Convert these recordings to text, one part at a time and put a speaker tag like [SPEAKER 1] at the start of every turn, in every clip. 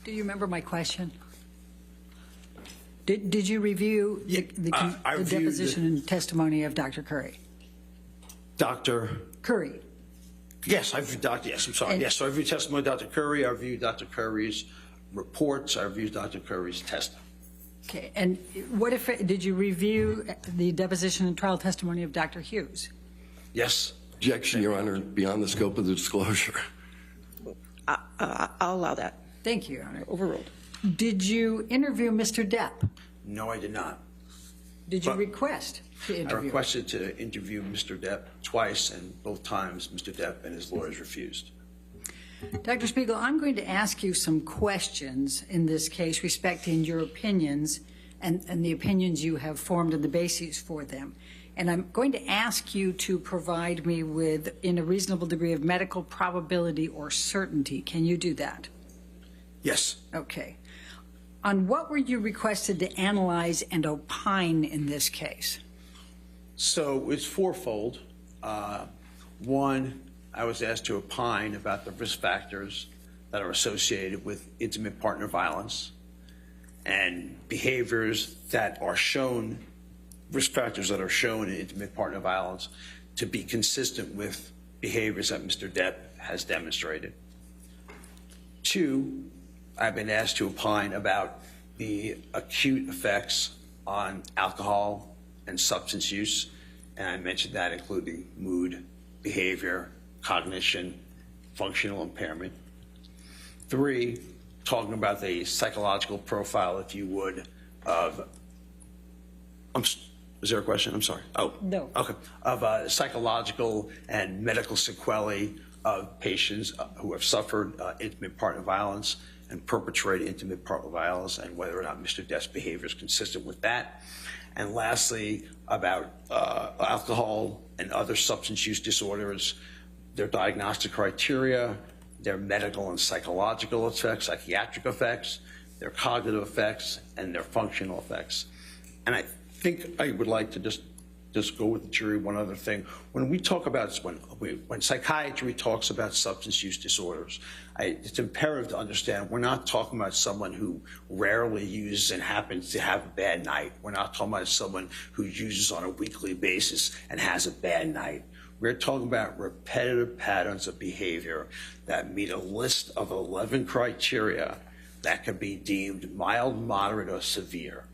[SPEAKER 1] Do you remember my question? Did you review the deposition and testimony of Dr. Curry?
[SPEAKER 2] Dr.
[SPEAKER 1] Curry.
[SPEAKER 2] Yes, I've Dr. Yes, I'm sorry. Yes, so I reviewed testimony of Dr. Curry. I reviewed Dr. Curry's reports. I reviewed Dr. Curry's testimony.
[SPEAKER 1] Okay, and what if did you review the deposition and trial testimony of Dr. Hughes?
[SPEAKER 2] Yes.
[SPEAKER 3] Objection, Your Honor, beyond the scope of the disclosure.
[SPEAKER 4] I'll allow that.
[SPEAKER 1] Thank you, Your Honor.
[SPEAKER 4] Overruled.
[SPEAKER 1] Did you interview Mr. Depp?
[SPEAKER 2] No, I did not.
[SPEAKER 1] Did you request to interview?
[SPEAKER 2] I requested to interview Mr. Depp twice, and both times Mr. Depp and his lawyers refused.
[SPEAKER 1] Dr. Spiegel, I'm going to ask you some questions in this case respecting your opinions and the opinions you have formed and the bases for them. And I'm going to ask you to provide me with, in a reasonable degree of medical probability or certainty. Can you do that?
[SPEAKER 2] Yes.
[SPEAKER 1] Okay. On what were you requested to analyze and opine in this case?
[SPEAKER 2] So it's fourfold. One, I was asked to opine about the risk factors that are associated with intimate partner violence and behaviors that are shown, risk factors that are shown in intimate partner violence to be consistent with behaviors that Mr. Depp has demonstrated. Two, I've been asked to opine about the acute effects on alcohol and substance use, and I mentioned that including mood, behavior, cognition, functional impairment. Three, talking about the psychological profile, if you would, of, is there a question? I'm sorry. Oh,
[SPEAKER 1] no.
[SPEAKER 2] Okay. Of psychological and medical sequelae of patients who have suffered intimate partner violence and perpetrated intimate partner violence, and whether or not Mr. Depp's behavior is consistent with that. And lastly, about alcohol and other substance use disorders, their diagnostic criteria, their medical and psychological effects, psychiatric effects, their cognitive effects, and their functional effects. And I think I would like to just go with the jury one other thing. When we talk about, when psychiatry talks about substance use disorders, it's imperative to understand we're not talking about someone who rarely uses and happens to have a bad night. We're not talking about someone who uses on a weekly basis and has a bad night. We're talking about repetitive patterns of behavior that meet a list of 11 criteria that can be deemed mild, moderate, or severe.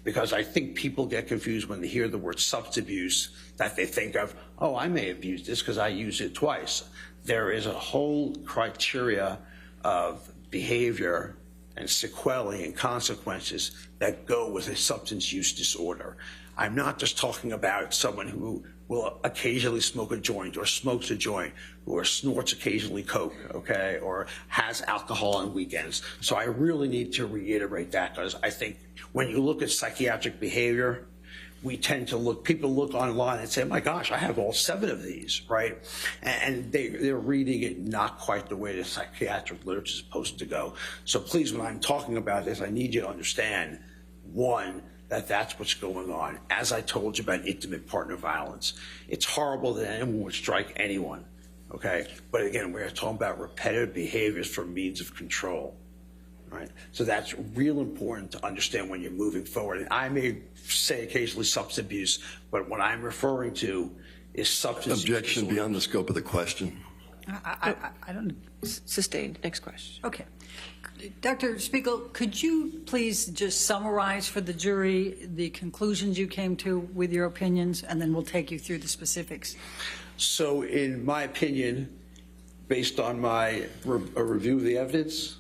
[SPEAKER 2] Because I think people get confused when they hear the word substance abuse, that they think of, oh, I may have used this because I used it twice. There is a whole criteria of behavior and sequelae and consequences that go with a substance use disorder. I'm not just talking about someone who will occasionally smoke a joint or smokes a joint or snorts occasionally coke, okay, or has alcohol on weekends. So I really need to reiterate that, because I think when you look at psychiatric behavior, we tend to look, people look online and say, my gosh, I have all 7 of these, right? And they're reading it not quite the way the psychiatric literature is supposed to go. So please, when I'm talking about this, I need you to understand, one, that's what's going on. As I told you about intimate partner violence, it's horrible that anyone would strike anyone, okay? But again, we're talking about repetitive behaviors for means of control, right? So that's real important to understand when you're moving forward. And I may say occasionally substance abuse, but what I'm referring to is substance
[SPEAKER 3] Objection
[SPEAKER 2] abuse.
[SPEAKER 3] beyond the scope of the question.
[SPEAKER 1] I don't.
[SPEAKER 4] Sustained. Next question.
[SPEAKER 1] Okay. Dr. Spiegel, could you please just summarize for the jury the conclusions you came to with your opinions, and then we'll take you through the specifics.
[SPEAKER 2] So in my opinion, based on my review of the evidence,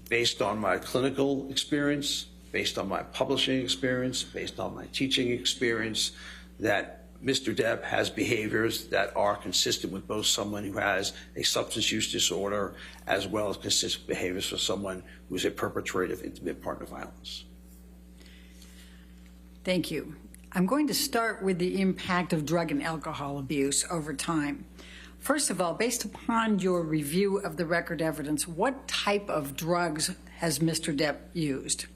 [SPEAKER 2] based on my clinical experience, based on my publishing experience, based on my teaching experience, that Mr. Depp has behaviors that are consistent with both someone who has a substance use disorder as well as consistent behaviors for someone who is a perpetrator of intimate partner violence.
[SPEAKER 1] Thank you. I'm going to start with the impact of drug and alcohol abuse over time. First of all, based upon your review of the record evidence, what type of drugs has Mr. Depp used?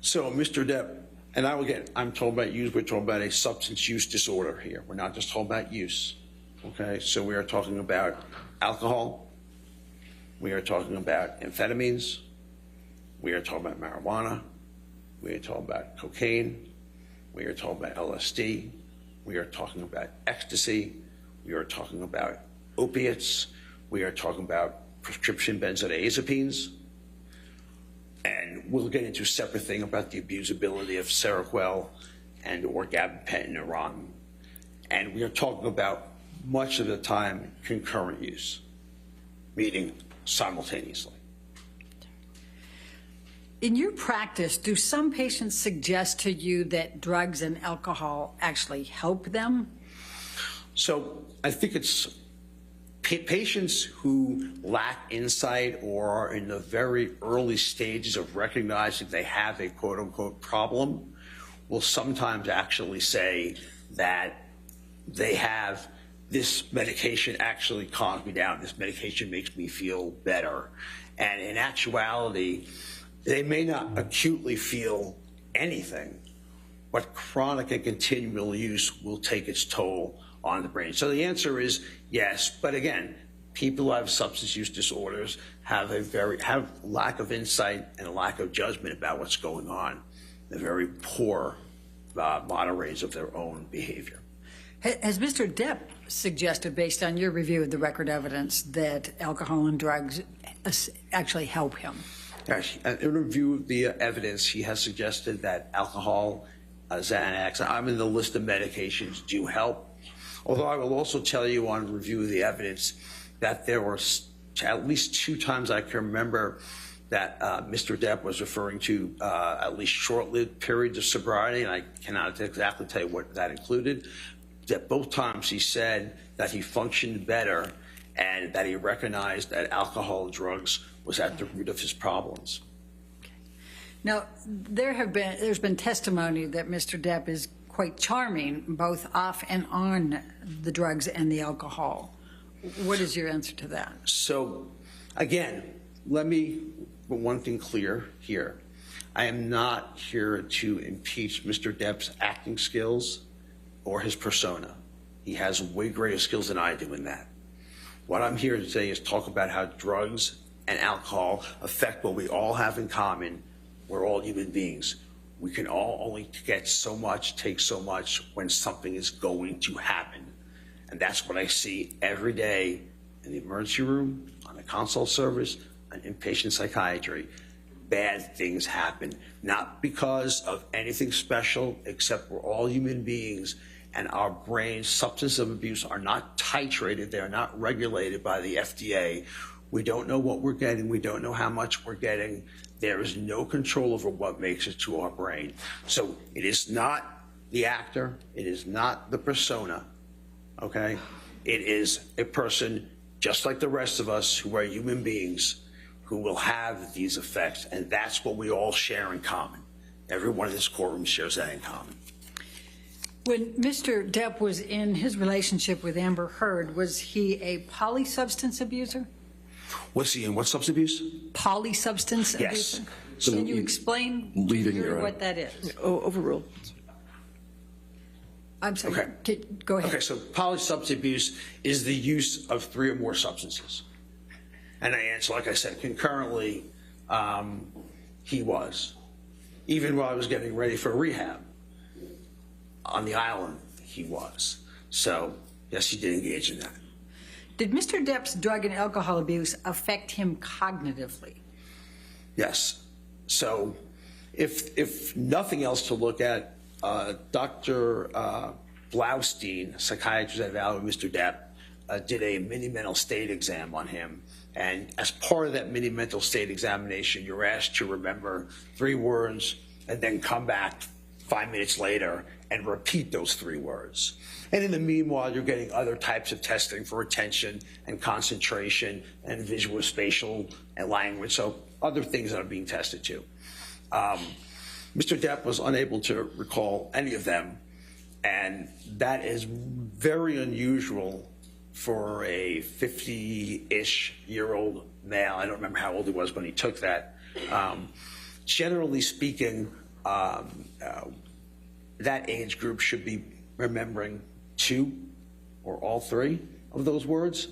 [SPEAKER 2] So Mr. Depp, and I'm talking about use, we're talking about a substance use disorder here. We're not just talking about use, okay? So we are talking about alcohol, We are talking about amphetamines. We are talking about marijuana. We are talking about cocaine. We are talking about LSD. We are talking about ecstasy. We are talking about opiates. We are talking about prescription benzodiazepines. And we'll get into a separate thing about the abusability of Seroquel and or gabapentin or Oxycontin. And we are talking about, much of the time, concurrent use, meaning simultaneously.
[SPEAKER 1] In your practice, do some patients suggest to you that drugs and alcohol actually help them?
[SPEAKER 2] So I think it's patients who lack insight or are in the very early stages of recognizing they have a quote unquote problem will sometimes actually say that they have this medication actually calms me down. This medication makes me feel better. And in actuality, they may not acutely feel anything, but chronic and continual use will take its toll on the brain. So the answer is yes, but again, people who have substance use disorders have lack of insight and a lack of judgment about what's going on. They're very poor moderators of their own behavior.
[SPEAKER 1] Has Mr. Depp suggested, based on your review of the record evidence, that alcohol and drugs actually help him?
[SPEAKER 2] Yes, in review of the evidence, he has suggested that alcohol, Xanax, I'm in the list of medications, do help. Although I will also tell you on review of the evidence that there were at least 2 times I can remember that Mr. Depp was referring to at least short-lived periods of sobriety, and I cannot exactly tell you what that included. That both times he said that he functioned better and that he recognized that alcohol and drugs was at the root of his problems.
[SPEAKER 1] Okay. Now, there's been testimony that Mr. Depp is quite charming, both off and on the drugs and the alcohol. What is your answer to that?
[SPEAKER 2] So, again, let me put one thing clear here. I am not here to impeach Mr. Depp's acting skills or his persona. He has way greater skills than I do in that. What I'm here to say is talk about how drugs and alcohol affect what we all have in common. We're all human beings. We can all only get so much, take so much when something is going to happen. And that's what I see every day in the emergency room, on the consult service, on inpatient psychiatry. Bad things happen, not because of anything special, except we're all human beings and our brains, substance abuse, are not titrated. They're not regulated by the FDA. We don't know what we're getting. We don't know how much we're getting. There is no control over what makes it to our brain. So it is not the actor. It is not the persona, okay? It is a person just like the rest of us who are human beings who will have these effects, and that's what we all share in common. Everyone in this courtroom shares that in common.
[SPEAKER 1] When Mr. Depp was in his relationship with Amber Heard, was he a polysubstance abuser?
[SPEAKER 2] Was he in what substance abuse?
[SPEAKER 1] Polysubstance
[SPEAKER 2] Yes.
[SPEAKER 1] abuser?
[SPEAKER 3] So
[SPEAKER 1] Can you explain to
[SPEAKER 3] leaving
[SPEAKER 1] the jury
[SPEAKER 3] your-
[SPEAKER 1] what that is?
[SPEAKER 4] Overruled.
[SPEAKER 1] I'm sorry.
[SPEAKER 2] Okay.
[SPEAKER 1] Go ahead.
[SPEAKER 2] Okay, so polysubstance abuse is the use of 3 or more substances. And I answer, like I said, concurrently, he was. Even while I was getting ready for rehab on the island, he was. So, yes, he did engage in that.
[SPEAKER 1] Did Mr. Depp's drug and alcohol abuse affect him cognitively?
[SPEAKER 2] Yes. So, if nothing else to look at, Dr. Blaustein, psychiatrist at Valley, Mr. Depp, did a mini mental state exam on him. And as part of that mini mental state examination, you're asked to remember 3 words and then come back 5 minutes later and repeat those 3 words. And in the meanwhile, you're getting other types of testing for attention and concentration and visual, spatial, and language. So other things that are being tested too. Mr. Depp was unable to recall any of them, and that is very unusual for a 50-ish year old male. I don't remember how old he was when he took that. Generally speaking, that age group should be remembering 2 or all 3 of those words.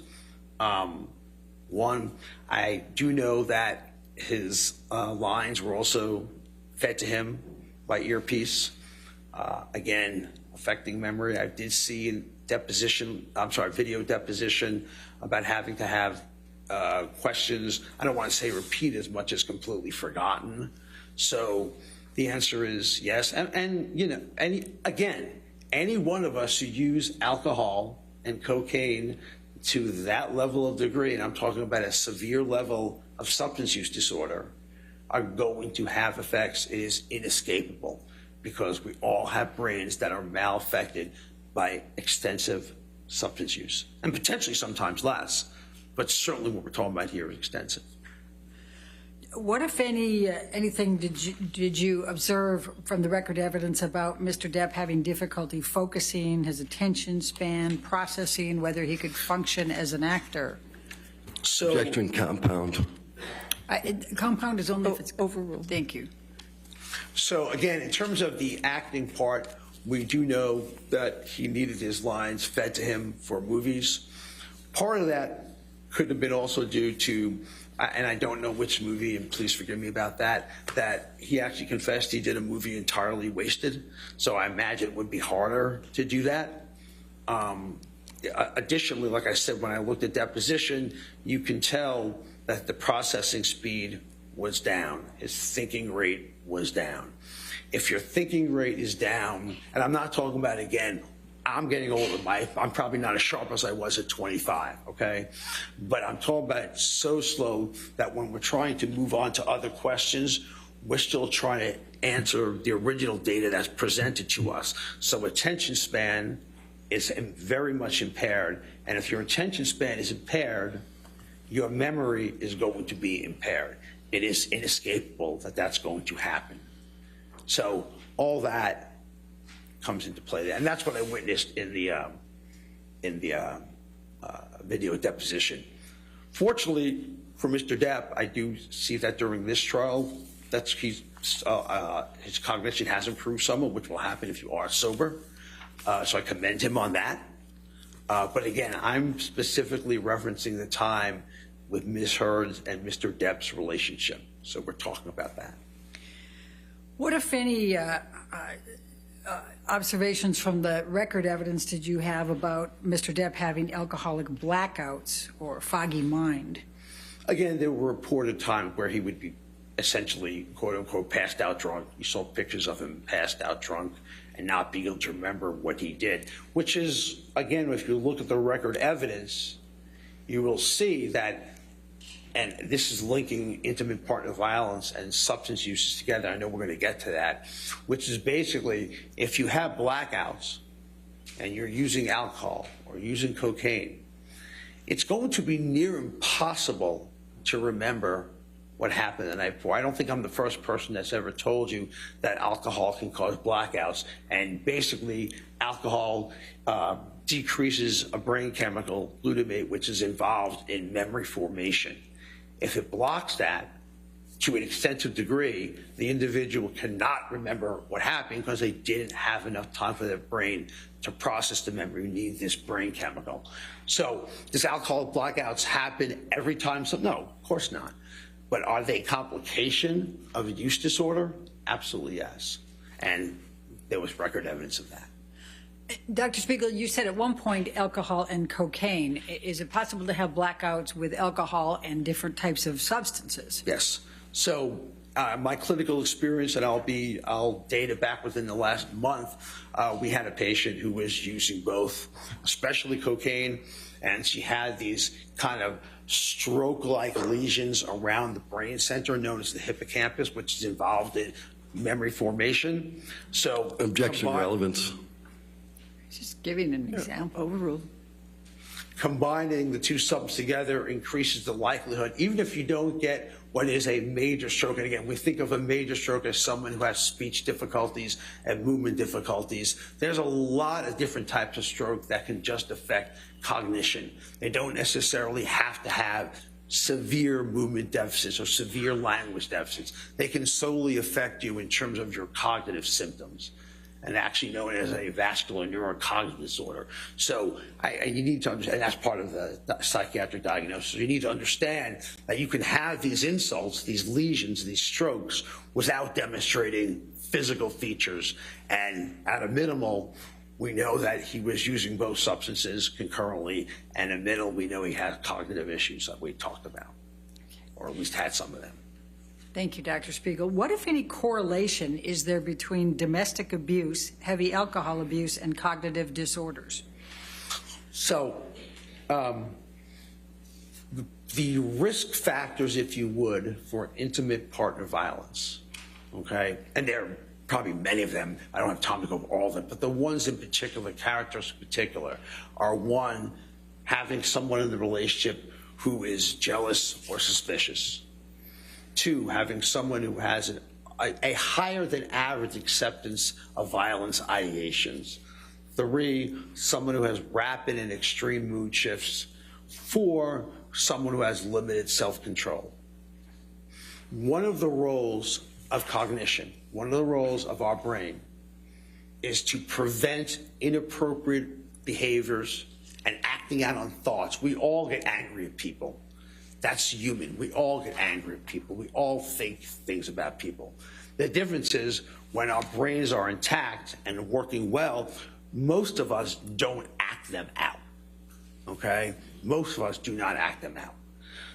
[SPEAKER 2] One, I do know that his lines were also fed to him by earpiece. Again, affecting memory. I did see in video deposition about having to have questions, I don't want to say repeat as much as completely forgotten. So the answer is yes. And you know, any one of us who use alcohol and cocaine to that level of degree, and I'm talking about a severe level of substance use disorder, are going to have effects. It is inescapable because we all have brains that are malaffected by extensive substance use, and potentially sometimes less, but certainly what we're talking about here is extensive.
[SPEAKER 1] What, if anything did you observe from the record evidence about Mr. Depp having difficulty focusing, his attention span, processing, whether he could function as an actor?
[SPEAKER 2] So,
[SPEAKER 3] Objection compound.
[SPEAKER 1] Compound is only if it's
[SPEAKER 4] overruled.
[SPEAKER 1] Thank you.
[SPEAKER 2] so again, in terms of the acting part, we do know that he needed his lines fed to him for movies. Part of that could have been also due to, and I don't know which movie, and please forgive me about that, that he actually confessed he did a movie entirely wasted. So I imagine it would be harder to do that. Additionally, like I said, when I looked at deposition, you can tell that the processing speed was down. His thinking rate was down. If your thinking rate is down, and I'm not talking about, again, I'm getting older. I'm probably not as sharp as I was at 25, okay? But I'm talking about it so slow that when we're trying to move on to other questions, we're still trying to answer the original data that's presented to us. So attention span is very much impaired. And if your attention span is impaired, your memory is going to be impaired. It is inescapable that that's going to happen. So all that comes into play there, and that's what I witnessed in the video deposition. Fortunately for Mr. Depp, I do see that during this trial, his cognition has improved somewhat, which will happen if you are sober. So I commend him on that. But again, I'm specifically referencing the time with Ms. Heard's and Mr. Depp's relationship. So we're talking about that.
[SPEAKER 1] What, if any, observations from the record evidence did you have about Mr. Depp having alcoholic blackouts or foggy mind?
[SPEAKER 2] Again, there were reported times where he would be essentially, quote unquote, passed out drunk. You saw pictures of him passed out drunk and not being able to remember what he did, which is, again, if you look at the record evidence, you will see that, and this is linking intimate partner violence and substance uses together. I know we're going to get to that, which is basically if you have blackouts and you're using alcohol or using cocaine, it's going to be near impossible to remember what happened the night before. I don't think I'm the first person that's ever told you that alcohol can cause blackouts. And basically, alcohol decreases a brain chemical, glutamate, which is involved in memory formation. If it blocks that to an extensive degree, the individual cannot remember what happened because they didn't have enough time for their brain to process the memory. You need this brain chemical. So does alcoholic blackouts happen every time? No, of course not. But are they a complication of a use disorder? Absolutely yes. And there was record evidence of that.
[SPEAKER 1] Dr. Spiegel, you said at one point alcohol and cocaine. Is it possible to have blackouts with alcohol and different types of substances?
[SPEAKER 2] Yes. So my clinical experience, and I'll date it back within the last month, we had a patient who was using both, especially cocaine, and she had these kind of stroke-like lesions around the brain center known as the hippocampus, which is involved in memory formation. So
[SPEAKER 3] Objection relevance.
[SPEAKER 1] Just giving an example.
[SPEAKER 4] Overruled.
[SPEAKER 2] Combining the two substances together increases the likelihood, even if you don't get what is a major stroke. And again, we think of a major stroke as someone who has speech difficulties and movement difficulties. There's a lot of different types of stroke that can just affect cognition. They don't necessarily have to have severe movement deficits or severe language deficits. They can solely affect you in terms of your cognitive symptoms. and actually known as a vascular neurocognitive disorder. So you need to understand, and that's part of the psychiatric diagnosis. You need to understand that you can have these insults, these lesions, these strokes, without demonstrating physical features. And at a minimal, we know that he was using both substances concurrently, and at middle, we know he had cognitive issues that we talked about, or at least had some of them.
[SPEAKER 1] Thank you, Dr. Spiegel. What, if any, correlation is there between domestic abuse, heavy alcohol abuse, and cognitive disorders?
[SPEAKER 2] So the risk factors, if you would, for intimate partner violence, okay, and there are probably many of them. I don't have time to go over all of them, but the ones in particular, characters in particular, are one, having someone in the relationship who is jealous or suspicious. Two, having someone who has a higher than average acceptance of violence ideations. Three, someone who has rapid and extreme mood shifts. Four, someone who has limited self-control. One of the roles of cognition, one of the roles of our brain, is to prevent inappropriate behaviors and acting out on thoughts. We all get angry at people. That's human. We all get angry at people. We all think things about people. The difference is when our brains are intact and working well, most of us don't act them out, okay? Most of us do not act them out.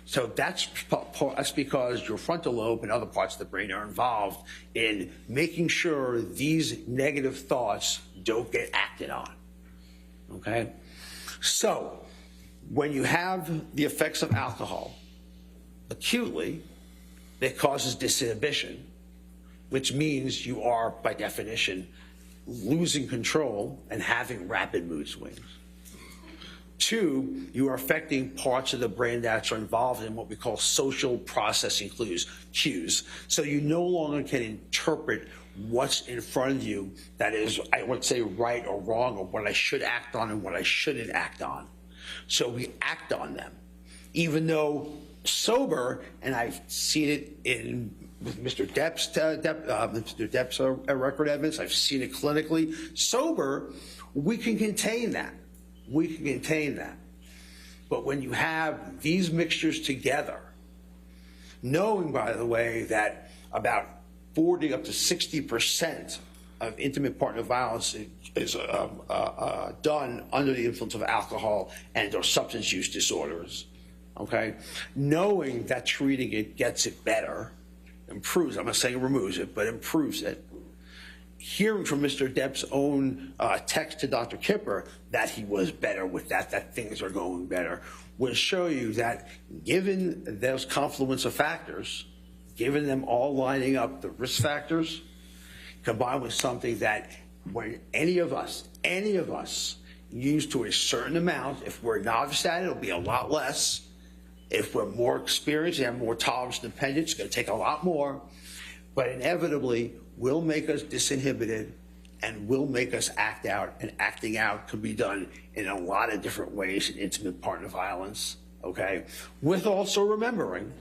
[SPEAKER 2] So that's because your frontal lobe and other parts of the brain are involved in making sure these negative thoughts don't get acted on, okay? So when you have the effects of alcohol acutely, it causes disinhibition, which means you are, by definition, losing control and having rapid mood swings. Two, you are affecting parts of the brain that are involved in what we call social processing cues. So you no longer can interpret what's in front of you that is, I would say, right or wrong, or what I should act on and what I shouldn't act on. So we act on them, even though sober, and I've seen it with Mr. Depp's record evidence. I've seen it clinically. Sober, we can contain that. We can contain that. But when you have these mixtures together, knowing, by the way, that about 40 up to 60% of intimate partner violence is done under the influence of alcohol and or substance use disorders, okay? Knowing that treating it gets it better, improves, I'm not saying it removes it, but improves it. Hearing from Mr. Depp's own text to Dr. Kipper that he was better with that things are going better, will show you that given those confluence of factors, given them all lining up, the risk factors, combined with something that when any of us use to a certain amount, if we're novice at it, it'll be a lot less. If we're more experienced and have more tolerance and dependence, it's going to take a lot more. But inevitably, will make us disinhibited and will make us act out. And acting out can be done in a lot of different ways in intimate partner violence, okay? With also remembering,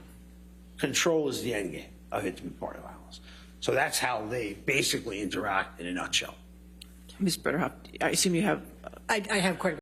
[SPEAKER 2] control is the end game of intimate partner violence. So that's how they basically interact in a nutshell.
[SPEAKER 4] Ms. Butterhoff, I assume you have
[SPEAKER 1] I have quite a